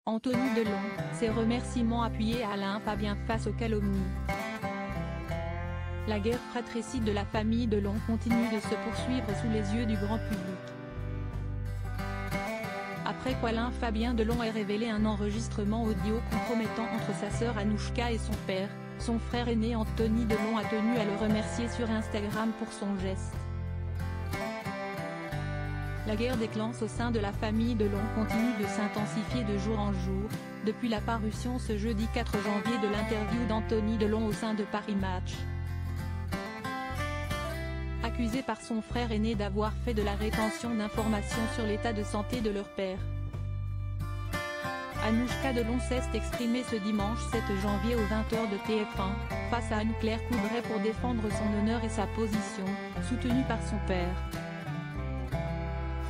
Anthony Delon, ses remerciements appuyés à Alain Fabien face aux calomnies. La guerre fratricide de la famille Delon continue de se poursuivre sous les yeux du grand public. Après qu'Alain Fabien Delon ait révélé un enregistrement audio compromettant entre sa sœur Anouchka et son père, son frère aîné Anthony Delon a tenu à le remercier sur Instagram pour son geste. La guerre des clans au sein de la famille Delon continue de s'intensifier de jour en jour, depuis la parution ce jeudi 4 janvier de l'interview d'Anthony Delon au sein de Paris Match. Accusé par son frère aîné d'avoir fait de la rétention d'informations sur l'état de santé de leur père, Anouchka Delon s'est exprimée ce dimanche 7 janvier aux 20h de TF1, face à Anne-Claire Coudray pour défendre son honneur et sa position, soutenue par son père.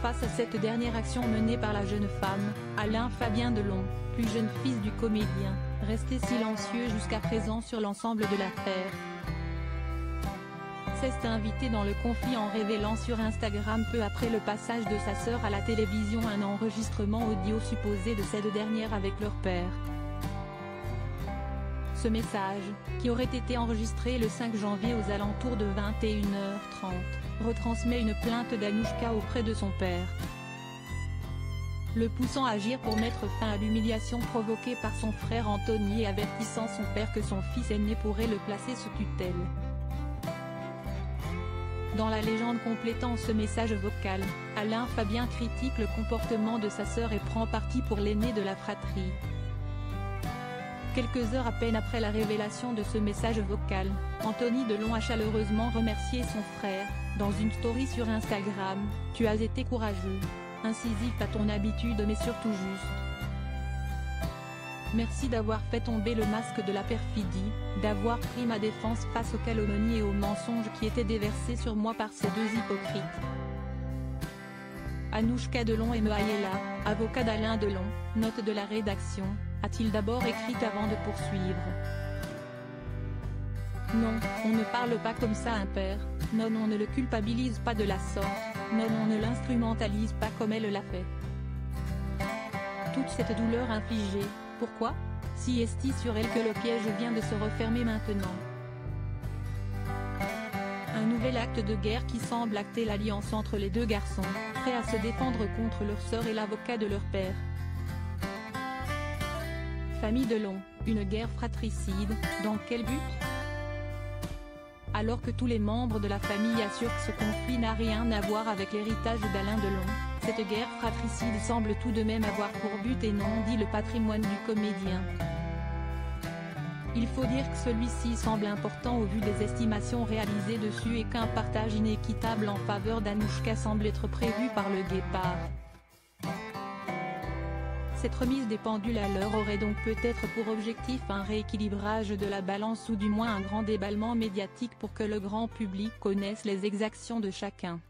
Face à cette dernière action menée par la jeune femme, Alain Fabien Delon, plus jeune fils du comédien, resté silencieux jusqu'à présent sur l'ensemble de l'affaire, s'est invité dans le conflit en révélant sur Instagram peu après le passage de sa sœur à la télévision un enregistrement audio supposé de cette dernière avec leur père. Ce message, qui aurait été enregistré le 5 janvier aux alentours de 21h30, retransmet une plainte d'Anouchka auprès de son père, le poussant à agir pour mettre fin à l'humiliation provoquée par son frère Anthony et avertissant son père que son fils aîné pourrait le placer sous tutelle. Dans la légende complétant ce message vocal, Alain Fabien critique le comportement de sa sœur et prend parti pour l'aîné de la fratrie. Quelques heures à peine après la révélation de ce message vocal, Anthony Delon a chaleureusement remercié son frère, dans une story sur Instagram. « Tu as été courageux, incisif à ton habitude mais surtout juste. Merci d'avoir fait tomber le masque de la perfidie, d'avoir pris ma défense face aux calomnies et aux mensonges qui étaient déversés sur moi par ces deux hypocrites. » Anouchka Delon et Mehaïela, avocat d'Alain Delon, note de la rédaction, a-t-il d'abord écrite avant de poursuivre. Non, on ne parle pas comme ça à un père, non on ne le culpabilise pas de la sorte, non on ne l'instrumentalise pas comme elle l'a fait. Toute cette douleur infligée, pourquoi, si est-il sur elle que le piège vient de se refermer maintenant. Un nouvel acte de guerre qui semble acter l'alliance entre les deux garçons, prêts à se défendre contre leur sœur et l'avocat de leur père. Famille Delon, une guerre fratricide, dans quel but? Alors que tous les membres de la famille assurent que ce conflit n'a rien à voir avec l'héritage d'Alain Delon, cette guerre fratricide semble tout de même avoir pour but et non dit le patrimoine du comédien. Il faut dire que celui-ci semble important au vu des estimations réalisées dessus et qu'un partage inéquitable en faveur d'Anouchka semble être prévu par le Guépard. Cette remise des pendules à l'heure aurait donc peut-être pour objectif un rééquilibrage de la balance ou du moins un grand déballement médiatique pour que le grand public connaisse les exactions de chacun.